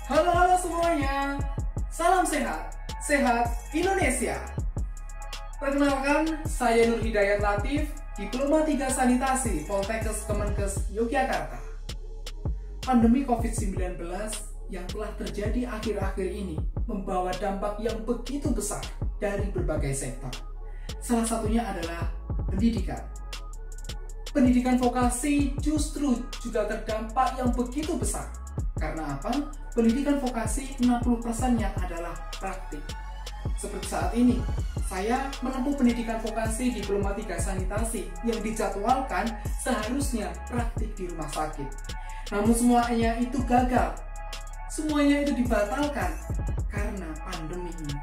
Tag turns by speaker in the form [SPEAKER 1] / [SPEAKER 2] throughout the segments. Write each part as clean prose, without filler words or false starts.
[SPEAKER 1] Halo semuanya, salam sehat, sehat Indonesia. Perkenalkan, saya Nur Hidayat Latif, Diploma 3 Sanitasi Poltekkes Kemenkes Yogyakarta. Pandemi COVID-19 yang telah terjadi akhir-akhir ini membawa dampak yang begitu besar dari berbagai sektor. Salah satunya adalah pendidikan. Pendidikan vokasi justru juga terdampak yang begitu besar. Karena apa? Pendidikan vokasi 60%-nya adalah praktik. Seperti saat ini, saya menempuh pendidikan vokasi Diploma 3 Sanitasi yang dijadwalkan seharusnya praktik di rumah sakit. Namun semuanya itu gagal. Semuanya itu dibatalkan karena pandemi ini.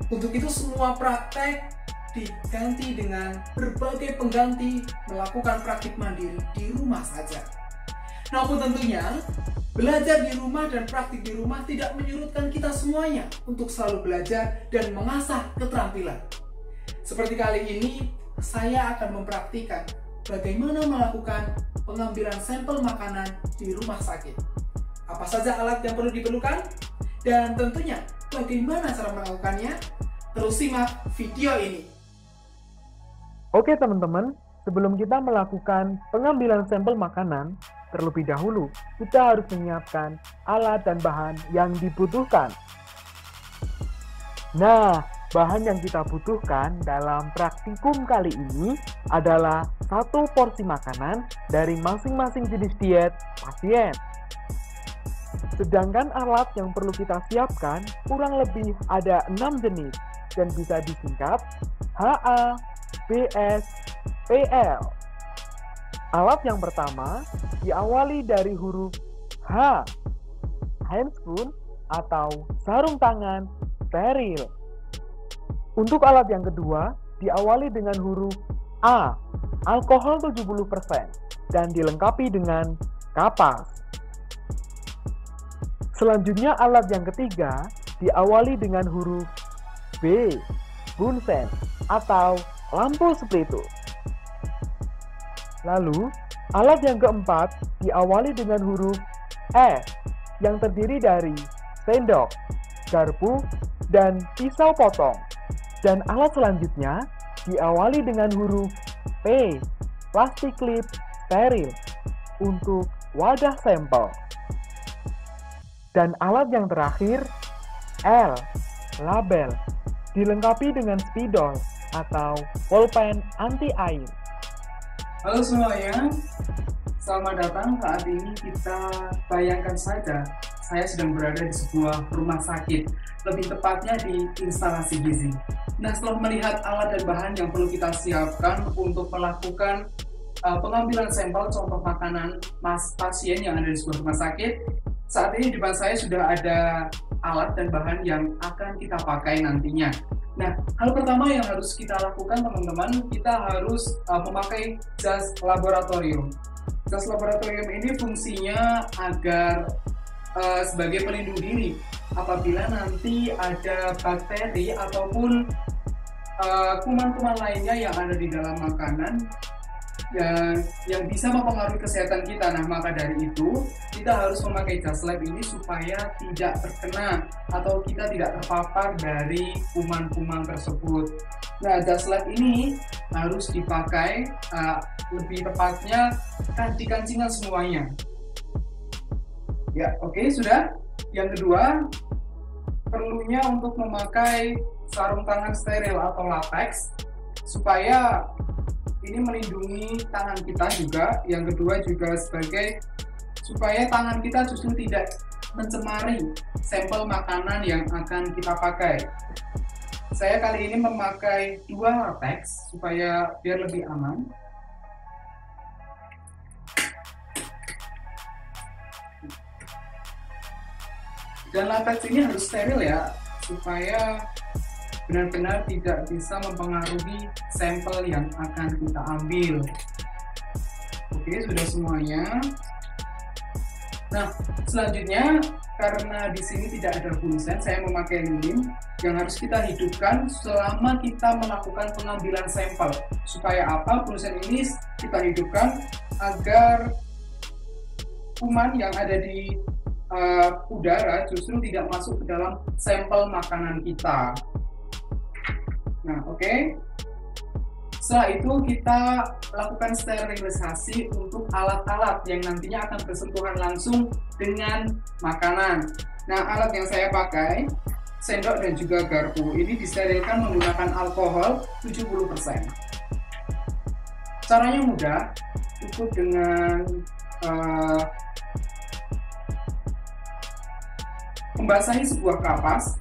[SPEAKER 1] Untuk itu semua praktek diganti dengan berbagai pengganti melakukan praktik mandiri di rumah saja. Namun tentunya, belajar di rumah dan praktik di rumah tidak menyurutkan kita semuanya untuk selalu belajar dan mengasah keterampilan. Seperti kali ini, saya akan mempraktikkan bagaimana melakukan pengambilan sampel makanan di rumah sakit. Apa saja alat yang perlu diperlukan? Dan tentunya, bagaimana cara melakukannya? Terus simak video ini.
[SPEAKER 2] Oke teman-teman, sebelum kita melakukan pengambilan sampel makanan, terlebih dahulu kita harus menyiapkan alat dan bahan yang dibutuhkan. Nah, bahan yang kita butuhkan dalam praktikum kali ini adalah 1 porsi makanan dari masing-masing jenis diet pasien. Sedangkan alat yang perlu kita siapkan kurang lebih ada 6 jenis dan bisa disingkat HA, BS, PL. Alat yang pertama diawali dari huruf H, handspoon atau sarung tangan steril. Untuk alat yang kedua diawali dengan huruf A, alkohol 70% dan dilengkapi dengan kapas. Selanjutnya alat yang ketiga diawali dengan huruf B, bunsen atau lampu splitus. Lalu, alat yang keempat diawali dengan huruf S yang terdiri dari sendok, garpu, dan pisau potong. Dan alat selanjutnya diawali dengan huruf P, plastik klip steril untuk wadah sampel. Dan alat yang terakhir L, label, dilengkapi dengan spidol atau pulpen anti air.
[SPEAKER 1] Halo semuanya, selamat datang. Saat ini kita bayangkan saja saya sedang berada di sebuah rumah sakit, lebih tepatnya di instalasi gizi. Nah, setelah melihat alat dan bahan yang perlu kita siapkan untuk melakukan pengambilan sampel contoh makanan pasien yang ada di sebuah rumah sakit, saat ini di depan saya sudah ada alat dan bahan yang akan kita pakai nantinya. Nah, hal pertama yang harus kita lakukan teman-teman, kita harus memakai jas laboratorium. Jas laboratorium ini fungsinya agar sebagai pelindung diri apabila nanti ada bakteri ataupun kuman-kuman lainnya yang ada di dalam makanan yang bisa mempengaruhi kesehatan kita. Nah, maka dari itu kita harus memakai jas lab ini supaya tidak terkena atau kita tidak terpapar dari kuman-kuman tersebut. Nah, jas lab ini harus dipakai lebih tepatnya di kancingan semuanya. Ya, oke, sudah. Yang kedua, perlunya untuk memakai sarung tangan steril atau latex supaya ini melindungi tangan kita juga. Yang kedua juga sebagai supaya tangan kita justru tidak mencemari sampel makanan yang akan kita pakai. Saya kali ini memakai 2 latex supaya biar lebih aman. Dan latex ini harus steril ya, supaya benar-benar tidak bisa mempengaruhi sampel yang akan kita ambil. Oke, sudah semuanya. Nah, selanjutnya karena di sini tidak ada bunsen, saya memakai lilin yang harus kita hidupkan selama kita melakukan pengambilan sampel. Supaya apa? Bunsen ini kita hidupkan agar kuman yang ada di udara justru tidak masuk ke dalam sampel makanan kita. Nah, oke. Setelah itu kita lakukan sterilisasi untuk alat-alat yang nantinya akan bersentuhan langsung dengan makanan. Nah, alat yang saya pakai, sendok dan juga garpu, ini disterilkan menggunakan alkohol 70%. Caranya mudah, cukup dengan membasahi sebuah kapas,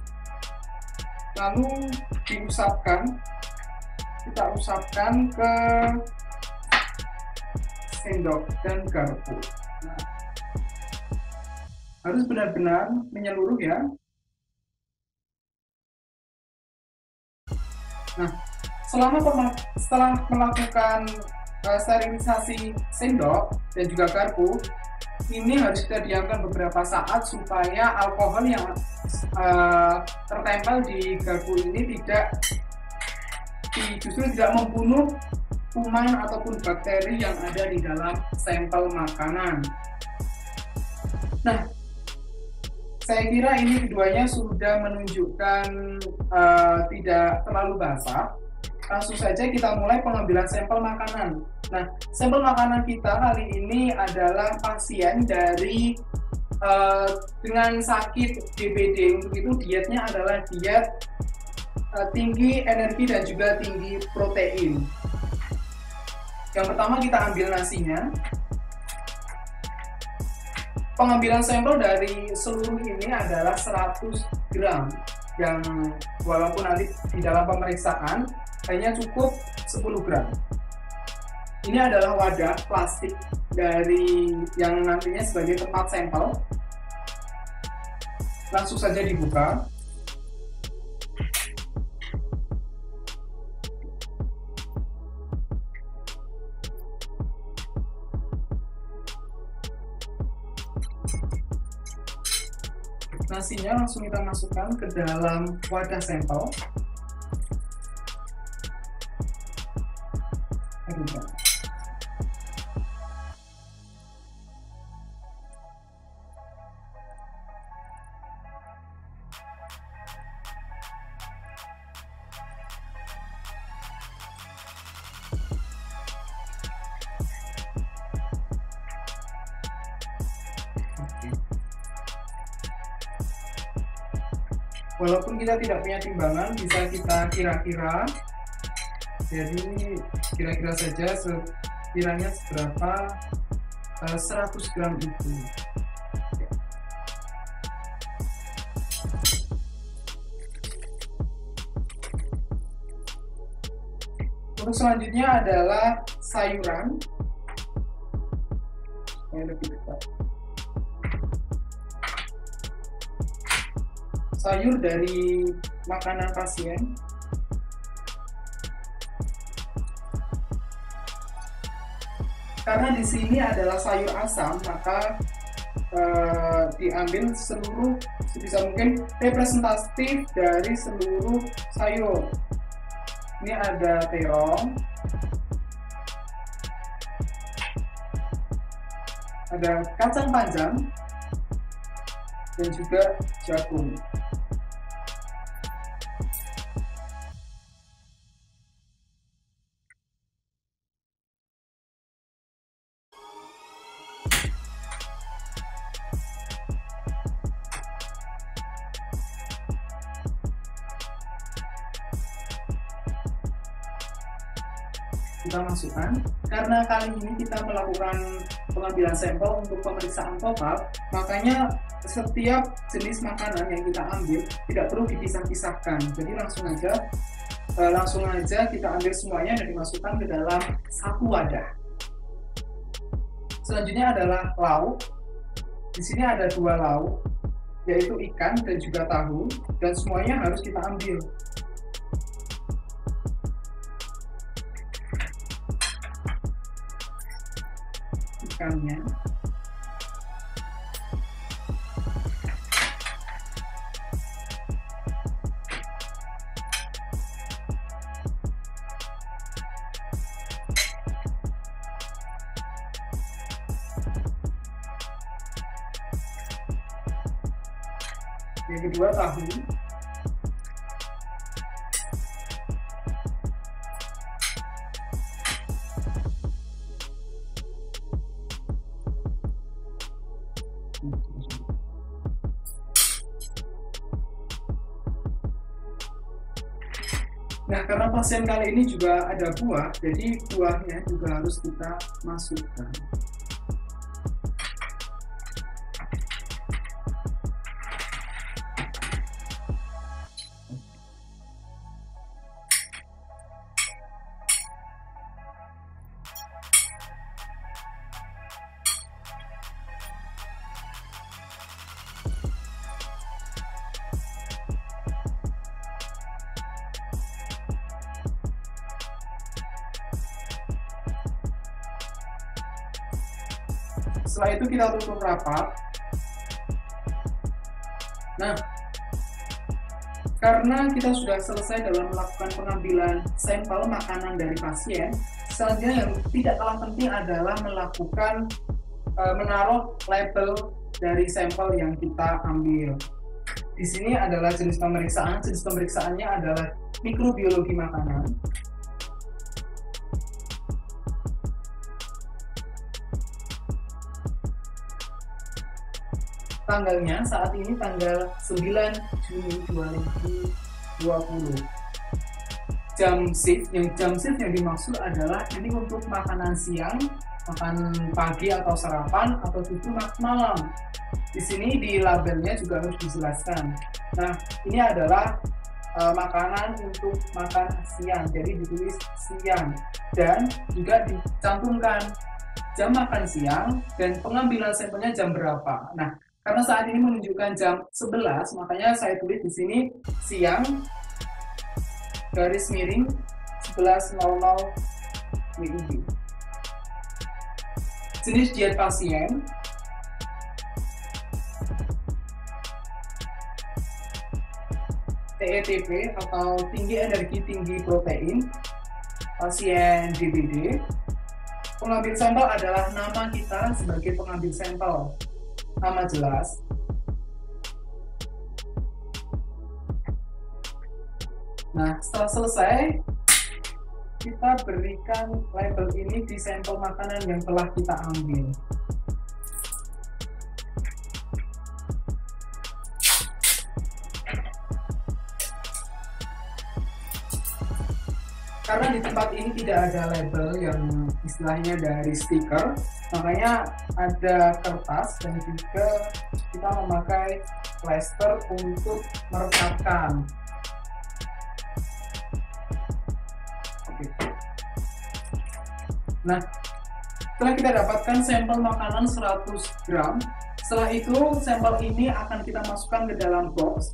[SPEAKER 1] lalu kita usapkan ke sendok dan garpu. Nah, harus benar-benar menyeluruh ya. Nah, setelah melakukan sterilisasi sendok dan juga garpu, ini harus kita diamkan beberapa saat supaya alkohol yang tertempel di garpu ini justru tidak membunuh kuman ataupun bakteri yang ada di dalam sampel makanan. Nah, saya kira ini keduanya sudah menunjukkan tidak terlalu basah. Langsung saja kita mulai pengambilan sampel makanan. Nah, sampel makanan kita kali ini adalah pasien dari dengan sakit DBD. Untuk itu dietnya adalah diet tinggi energi dan juga tinggi protein. Yang pertama kita ambil nasinya. Pengambilan sampel dari seluruh ini adalah 100 gram, yang walaupun nanti di dalam pemeriksaan hanya cukup 10 gram. Ini adalah wadah plastik dari yang nantinya sebagai tempat sampel. Langsung saja dibuka. Nasinya langsung kita masukkan ke dalam wadah sampel. Walaupun kita tidak punya timbangan, bisa kita kira-kira. Jadi kira-kira saja sekiranya seberapa 100 gram itu. Untuk selanjutnya adalah sayuran. Yang lebih dekat. Sayur dari makanan pasien. Karena di sini adalah sayur asam, maka diambil seluruh sebisa mungkin representatif dari seluruh sayur. Ini ada terong, ada kacang panjang, dan juga jagung. Kita masukkan, karena kali ini kita melakukan pengambilan sampel untuk pemeriksaan total, makanya setiap jenis makanan yang kita ambil tidak perlu dipisah-pisahkan. Jadi langsung aja kita ambil semuanya dan dimasukkan ke dalam satu wadah. Selanjutnya adalah lauk. Di sini ada 2 lauk, yaitu ikan dan juga tahu, dan semuanya harus kita ambil. Ikannya. Yang kedua tahu. Nah, karena pasien kali ini juga ada buah, jadi buahnya juga harus kita masukkan. Setelah itu kita tutup rapat. Nah, karena kita sudah selesai dalam melakukan pengambilan sampel makanan dari pasien, selanjutnya yang tidak kalah penting adalah melakukan menaruh label dari sampel yang kita ambil. Di sini adalah jenis pemeriksaan. Jenis pemeriksaannya adalah mikrobiologi makanan. Tanggalnya saat ini tanggal 9 Juni 2020. Jam shift yang dimaksud adalah ini untuk makanan siang, makan pagi atau sarapan, atau justru malam. Di sini di labelnya juga harus dijelaskan. Nah, ini adalah makanan untuk makan siang, jadi ditulis siang, dan juga dicantumkan jam makan siang dan pengambilan sampelnya jam berapa. Nah, karena saat ini menunjukkan jam 11, makanya saya tulis di sini siang garis miring 11.00 WIB. Jenis diet pasien. TETP atau tinggi energi tinggi protein, pasien DBD. Pengambil sampel adalah nama kita sebagai pengambil sampel. Nama jelas. Nah, setelah selesai, kita berikan label ini di sampel makanan yang telah kita ambil. Karena di tempat ini tidak ada label yang istilahnya dari stiker, makanya ada kertas dan juga kita memakai plester untuk merekatkan. Oke. Nah, setelah kita dapatkan sampel makanan 100 gram, setelah itu sampel ini akan kita masukkan ke dalam box.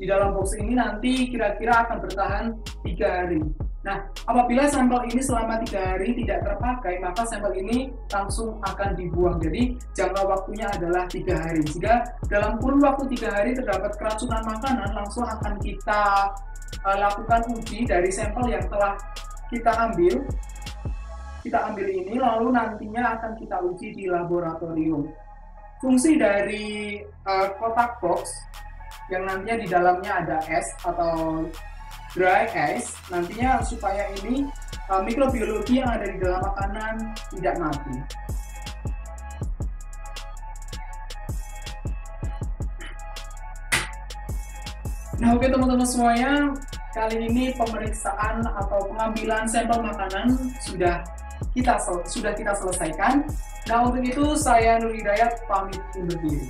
[SPEAKER 1] Di dalam box ini nanti kira-kira akan bertahan 3 hari. Nah, apabila sampel ini selama 3 hari tidak terpakai, maka sampel ini langsung akan dibuang. Jadi, jangka waktunya adalah 3 hari. Jika dalam kurun waktu 3 hari terdapat keracunan makanan, langsung akan kita lakukan uji dari sampel yang telah kita ambil. Kita ambil ini, lalu nantinya akan kita uji di laboratorium. Fungsi dari kotak box, yang nantinya di dalamnya ada es atau dry ice, nantinya supaya ini mikrobiologi yang ada di dalam makanan tidak mati. Nah, oke teman-teman semuanya, kali ini pemeriksaan atau pengambilan sampel makanan sudah kita selesaikan. Nah, untuk itu saya Nur Hidayat pamit undur diri.